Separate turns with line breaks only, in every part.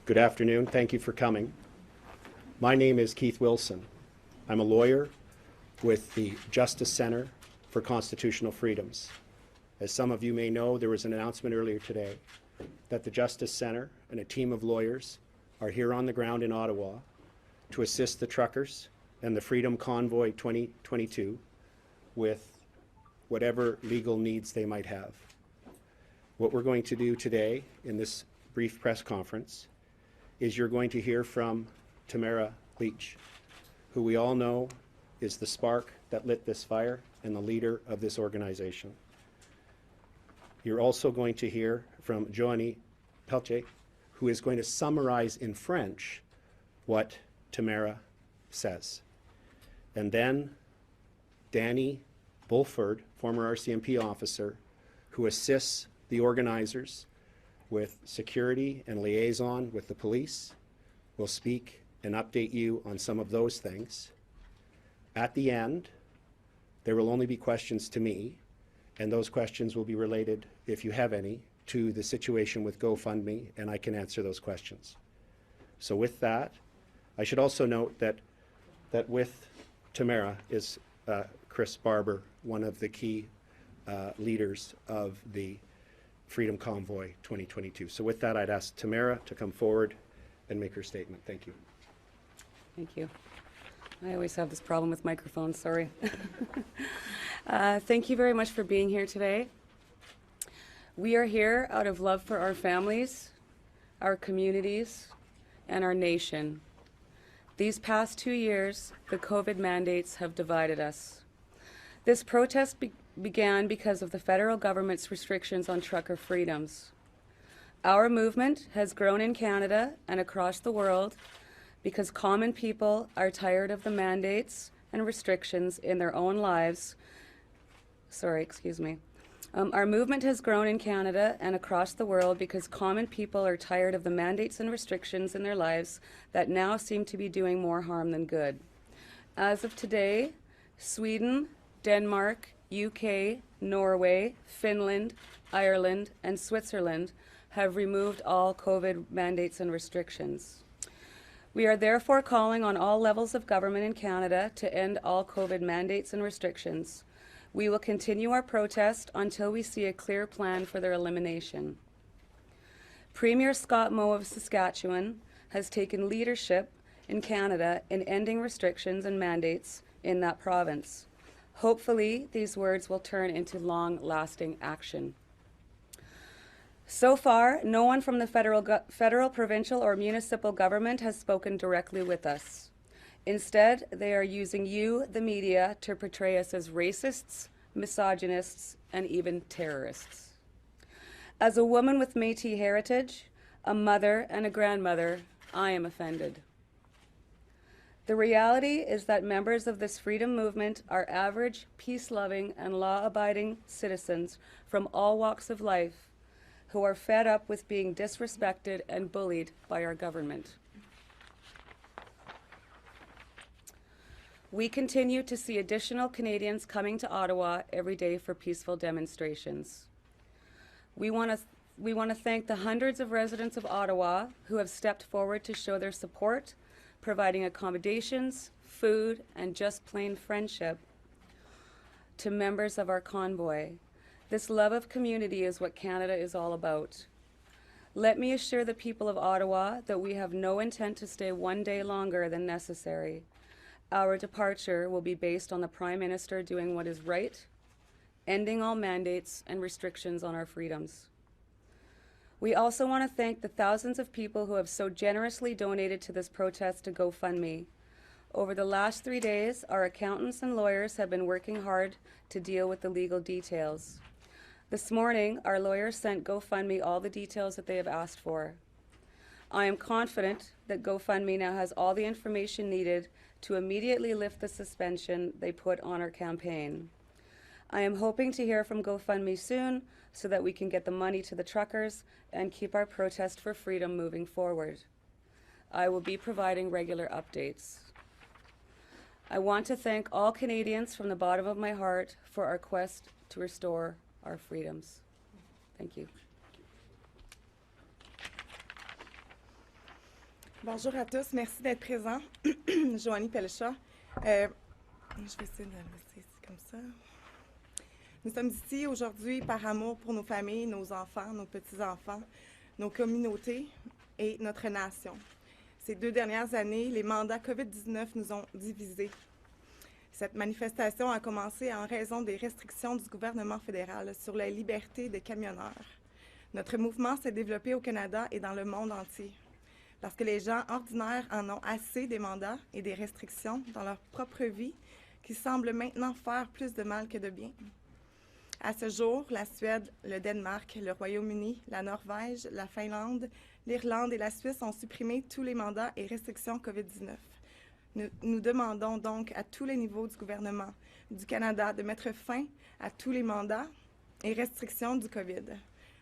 Good afternoon. Thank you for coming. My name is Keith Wilson. I'm a lawyer with the Justice Center for Constitutional Freedoms. As some of you may know, there was an announcement earlier today that the Justice Center and a team of lawyers are here on the ground in Ottawa to assist the truckers and the Freedom Convoy 2022 with whatever legal needs they might have. What we're going to do today in this brief press conference is you're going to hear from Tamara Leach, who we all know is the spark that lit this fire and the leader of this organization. You're also going to hear from Joanie Pelletier, who is going to summarize in French what Tamara says. And then Danny Bulford, former RCMP officer, who assists the organizers with security and liaison with the police, will speak and update you on some of those things. At the end, there will only be questions to me, and those questions will be related, if you have any, to the situation with GoFundMe, and I can answer those questions. So with that, I should also note that with Tamara is Chris Barber, one of the key leaders of the Freedom Convoy 2022. So with that, I'd ask Tamara to come forward and make her statement. Thank you.
Thank you. I always have this problem with microphones, sorry. Thank you very much for being here today. We are here out of love for our families, our communities, and our nation. These past 2 years, the COVID mandates have divided us. This protest began because of the federal government's restrictions on trucker freedoms. Our movement has grown in Canada and across the world because common people are tired of the mandates and restrictions in their own lives. Our movement has grown in Canada and across the world because common people are tired of the mandates and restrictions in their lives that now seem to be doing more harm than good. As of today, Sweden, Denmark, UK, Norway, Finland, Ireland, and Switzerland have removed all COVID mandates and restrictions. We are therefore calling on all levels of government in Canada to end all COVID mandates and restrictions. We will continue our protest until we see a clear plan for their elimination. Premier Scott Moe of Saskatchewan has taken leadership in Canada in ending restrictions and mandates in that province. Hopefully, these words will turn into long-lasting action. So far, no one from the federal, provincial, or municipal government has spoken directly with us. Instead, they are using you, the media, to portray us as racists, misogynists, and even terrorists. As a woman with Métis heritage, a mother and a grandmother, I am offended. The reality is that members of this freedom movement are average, peace-loving, and law-abiding citizens from all walks of life who are fed up with being disrespected and bullied by our government. We continue to see additional Canadians coming to Ottawa every day for peaceful demonstrations. We want to thank the hundreds of residents of Ottawa who have stepped forward to show their support, providing accommodations, food, and just plain friendship to members of our convoy. This love of community is what Canada is all about. Let me assure the people of Ottawa that we have no intent to stay one day longer than necessary. Our departure will be based on the Prime Minister doing what is right, ending all mandates and restrictions on our freedoms. We also want to thank the thousands of people who have so generously donated to this protest to GoFundMe. Over the last 3 days, our accountants and lawyers have been working hard to deal with the legal details. This morning, our lawyers sent GoFundMe all the details that they have asked for. I am confident that GoFundMe now has all the information needed to immediately lift the suspension they put on our campaign. I am hoping to hear from GoFundMe soon so that we can get the money to the truckers and keep our protest for freedom moving forward. I will be providing regular updates. I want to thank all Canadians from the bottom of my heart for our quest to restore our freedoms. Thank you.
Bonjour à tous, merci d'être présents. Joanie Pellechat. Je vais essayer de laisser ici comme ça. Nous sommes ici aujourd'hui par amour pour nos familles, nos enfants, nos petits-enfants, nos communautés et notre nation. Ces 2 dernières années, les mandats COVID-19 nous ont divisés. Cette manifestation a commencé en raison des restrictions du gouvernement fédéral sur la liberté des camionneurs. Notre mouvement s'est développé au Canada et dans le monde entier, parce que les gens ordinaires en ont assez des mandats et des restrictions dans leur propre vie qui semblent maintenant faire plus de mal que de bien. À ce jour, la Suède, le Danemark, le Royaume-Uni, la Norvège, la Finlande, l'Irlande et la Suisse ont supprimé tous les mandats et restrictions COVID-19. Nous demandons donc à tous les niveaux du gouvernement du Canada de mettre fin à tous les mandats et restrictions du COVID.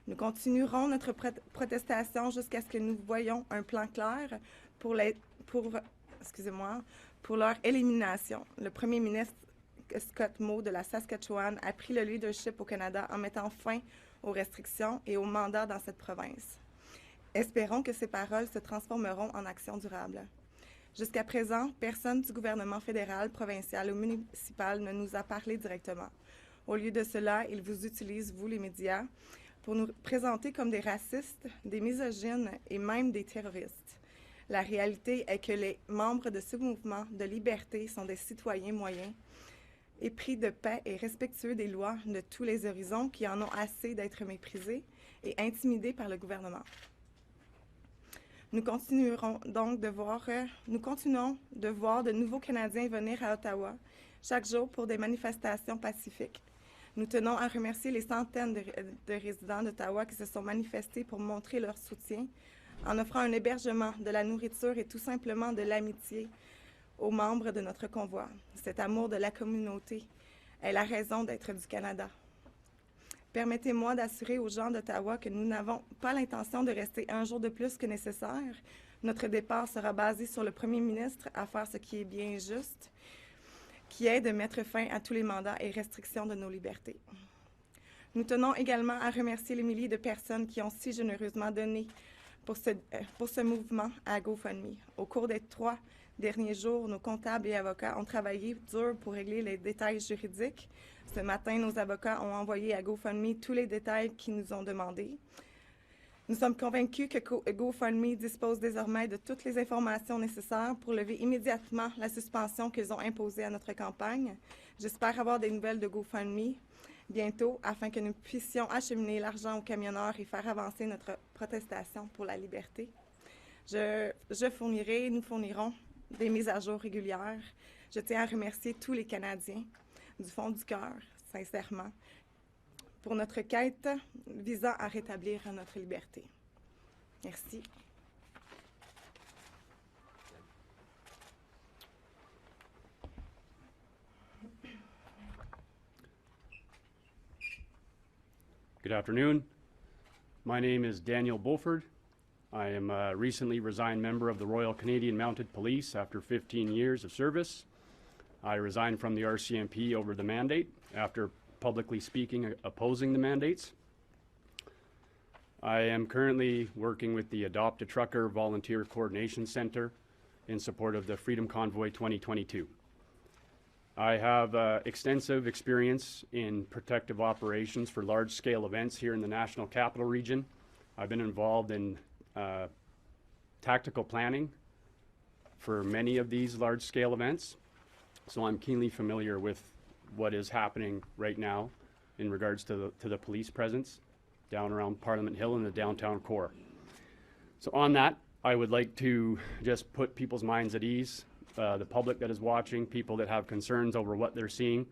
Nous continuerons notre protestation jusqu'à ce que nous voyions un plan clair pour leur élimination. Le premier ministre Scott Moe de la Saskatchewan a pris le leadership au Canada en mettant fin aux restrictions et aux mandats dans cette province. Espérons que ces paroles se transformeront en actions durables. Jusqu'à présent, personne du gouvernement fédéral, provincial ou municipal ne nous a parlé directement. Au lieu de cela, ils vous utilisent, vous les médias, pour nous présenter comme des racistes, des misogynes et même des terroristes. La réalité est que les membres de ce mouvement de liberté sont des citoyens moyens, épris de paix et respectueux des lois de tous les horizons qui en ont assez d'être méprisés et intimidés par le gouvernement. Nous continuons de voir de nouveaux Canadiens venir à Ottawa chaque jour pour des manifestations pacifiques. Nous tenons à remercier les centaines de résidents d'Ottawa qui se sont manifestés pour montrer leur soutien en offrant un hébergement, de la nourriture et tout simplement de l'amitié aux membres de notre convoi. Cet amour de la communauté est la raison d'être du Canada. Permettez-moi d'assurer aux gens d'Ottawa que nous n'avons pas l'intention de rester un jour de plus que nécessaire. Notre départ sera basé sur le premier ministre à faire ce qui est bien juste, qui est de mettre fin à tous les mandats et restrictions de nos libertés. Nous tenons également à remercier les milliers de personnes qui ont si généreusement donné pour ce mouvement à GoFundMe. Au cours des 3 derniers jours, nos comptables et avocats ont travaillé dur pour régler les détails juridiques. Ce matin, nos avocats ont envoyé à GoFundMe tous les détails qu'ils nous ont demandés. Nous sommes convaincus que GoFundMe dispose désormais de toutes les informations nécessaires pour lever immédiatement la suspension qu'ils ont imposée à notre campagne. J'espère avoir des nouvelles de GoFundMe bientôt afin que nous puissions acheminer l'argent aux camionneurs et faire avancer notre protestation pour la liberté. Nous fournirons des mises à jour régulières. Je tiens à remercier tous les Canadiens du fond du cœur, sincèrement, pour notre quête visant à rétablir notre liberté. Merci.
Good afternoon. My name is Daniel Beauford. I am a recently resigned member of the Royal Canadian Mounted Police after 15 years of service. I resigned from the RCMP over the mandate after publicly speaking opposing the mandates. I am currently working with the Adopt a Trucker Volunteer Coordination Center in support of the Freedom Convoy 2022. I have extensive experience in protective operations for large-scale events here in the National Capital Region. I've been involved in tactical planning for many of these large-scale events, so I'm keenly familiar with what is happening right now in regards to the police presence down around Parliament Hill in the downtown core. So on that, I would like to just put people's minds at ease, the public that is watching, people that have concerns over what they're seeing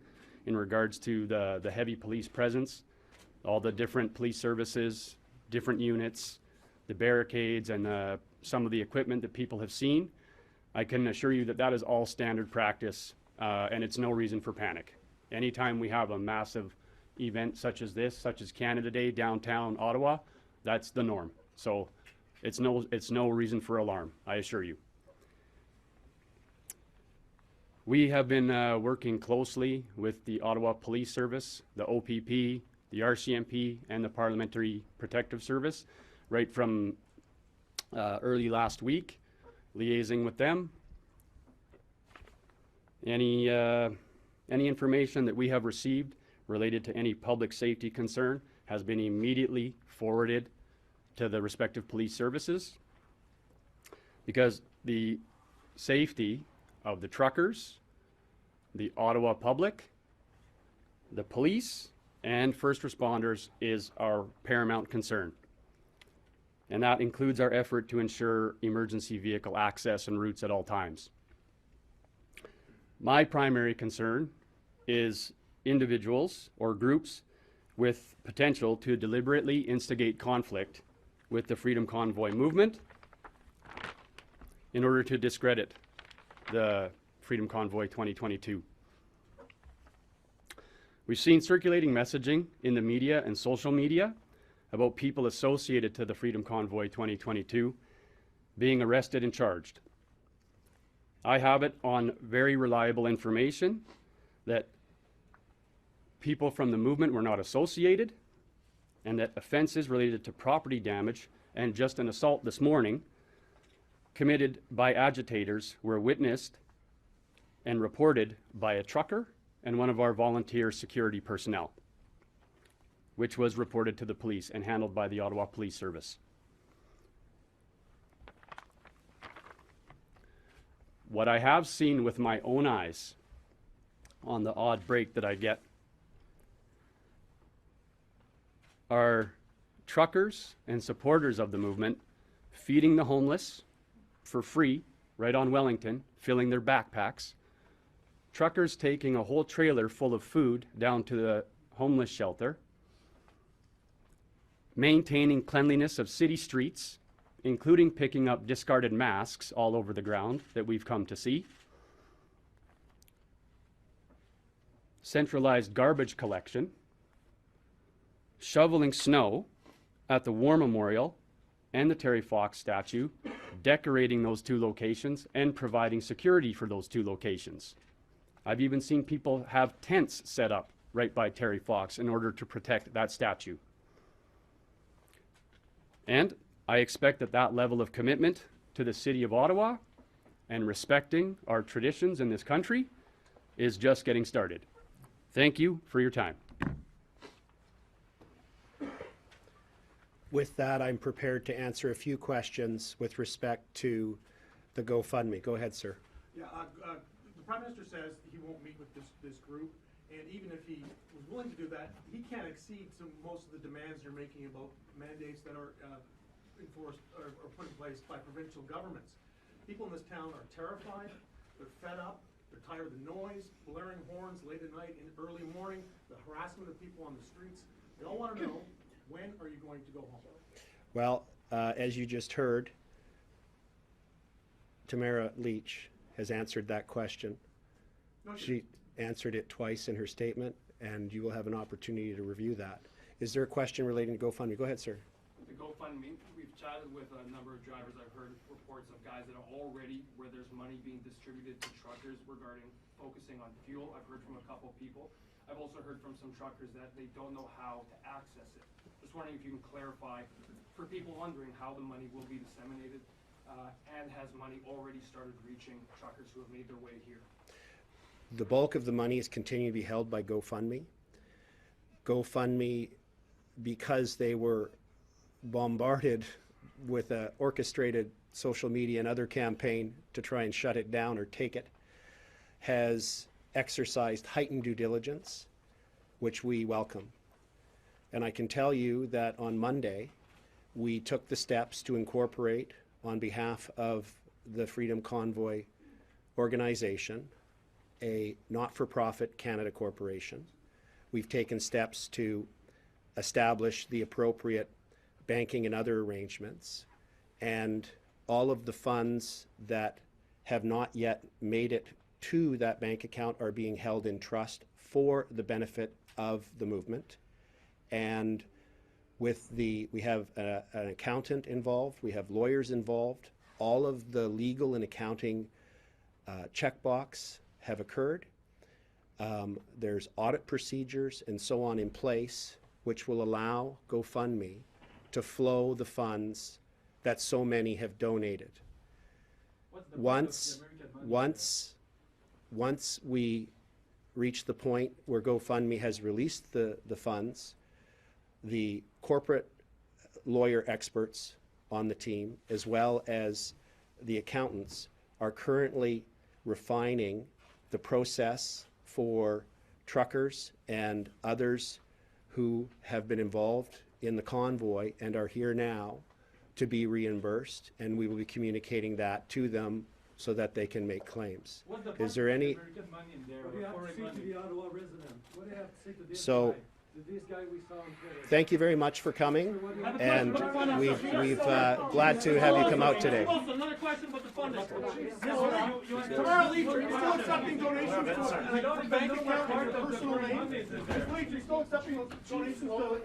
in regards to the heavy police presence, all the different police services, different units, the barricades, and some of the equipment that people have seen. I can assure you that that is all standard practice, and it's no reason for panic. Anytime we have a massive event such as this, such as Canada Day downtown Ottawa, that's the norm. So it's no reason for alarm, I assure you. We have been working closely with the Ottawa Police Service, the OPP, the RCMP, and the Parliamentary Protective Service right from early last week. liaising with them. Any information that we have received related to any public safety concern has been immediately forwarded to the respective police services, because the safety of the truckers, the Ottawa public, the police, and first responders is our paramount concern. And that includes our effort to ensure emergency vehicle access and routes at all times. My primary concern is individuals or groups with potential to deliberately instigate conflict with the Freedom Convoy movement in order to discredit the Freedom Convoy 2022. We've seen circulating messaging in the media and social media about people associated to the Freedom Convoy 2022 being arrested and charged. I have it on very reliable information that people from the movement were not associated, and that offenses related to property damage and just an assault this morning committed by agitators were witnessed and reported by a trucker and one of our volunteer security personnel, which was reported to the police and handled by the Ottawa Police Service. What I have seen with my own eyes on the odd break that I get are truckers and supporters of the movement feeding the homeless for free right on Wellington, filling their backpacks. Truckers taking a whole trailer full of food down to the homeless shelter. Maintaining cleanliness of city streets, including picking up discarded masks all over the ground that we've come to see. Centralized garbage collection. Shoveling snow at the War Memorial and the Terry Fox statue, decorating those two locations and providing security for those two locations. I've even seen people have tents set up right by Terry Fox in order to protect that statue. And I expect that that level of commitment to the City of Ottawa and respecting our traditions in this country is just getting started. Thank you for your time.
With that, I'm prepared to answer a few questions with respect to the GoFundMe. Go ahead, sir.
Yeah, the Prime Minister says he won't meet with this group, and even if he was willing to do that, he can't accede to most of the demands you're making about mandates that are enforced or put in place by provincial governments. People in this town are terrified, they're fed up, they're tired of the noise, blaring horns late at night and early morning, the harassment of people on the streets. They all want to know, when are you going to go home?
Well, as you just heard, Tamara Leach has answered that question.
No,
She answered it twice in her statement, and you will have an opportunity to review that. Is there a question relating to GoFundMe? Go ahead, sir.
The GoFundMe, we've chatted with a number of drivers. I've heard reports of guys that are already where there's money being distributed to truckers regarding focusing on fuel. I've heard from a couple people. I've also heard from some truckers that they don't know how to access it. Just wondering if you can clarify for people wondering how the money will be disseminated and has money already started reaching truckers who have made their way here.
The bulk of the money is continuing to be held by GoFundMe. GoFundMe, because they were bombarded with an orchestrated social media and other campaign to try and shut it down or take it, has exercised heightened due diligence, which we welcome. And I can tell you that on Monday, we took the steps to incorporate, on behalf of the Freedom Convoy organization, a not-for-profit Canada corporation. We've taken steps to establish the appropriate banking and other arrangements, and all of the funds that have not yet made it to that bank account are being held in trust for the benefit of the movement. And we have an accountant involved, we have lawyers involved, all of the legal and accounting checkbox have occurred. There's audit procedures and so on in place, which will allow GoFundMe to flow the funds that so many have donated. once we reach the point where GoFundMe has released the funds, the corporate lawyer experts on the team, as well as the accountants, are currently refining the process for truckers and others who have been involved in the convoy and are here now to be reimbursed, and we will be communicating that to them so that they can make claims. Is there any?
What do you have to say to the Ottawa resident? What do you have to say to this
So,
guy? To this guy we saw on Twitter?
thank you very much for coming, and we've glad to have you come out today.
Another question about the funding.
Tomorrow, Lee, you're still accepting donations to, like, bank account, personal name? Lee, you're still accepting donations to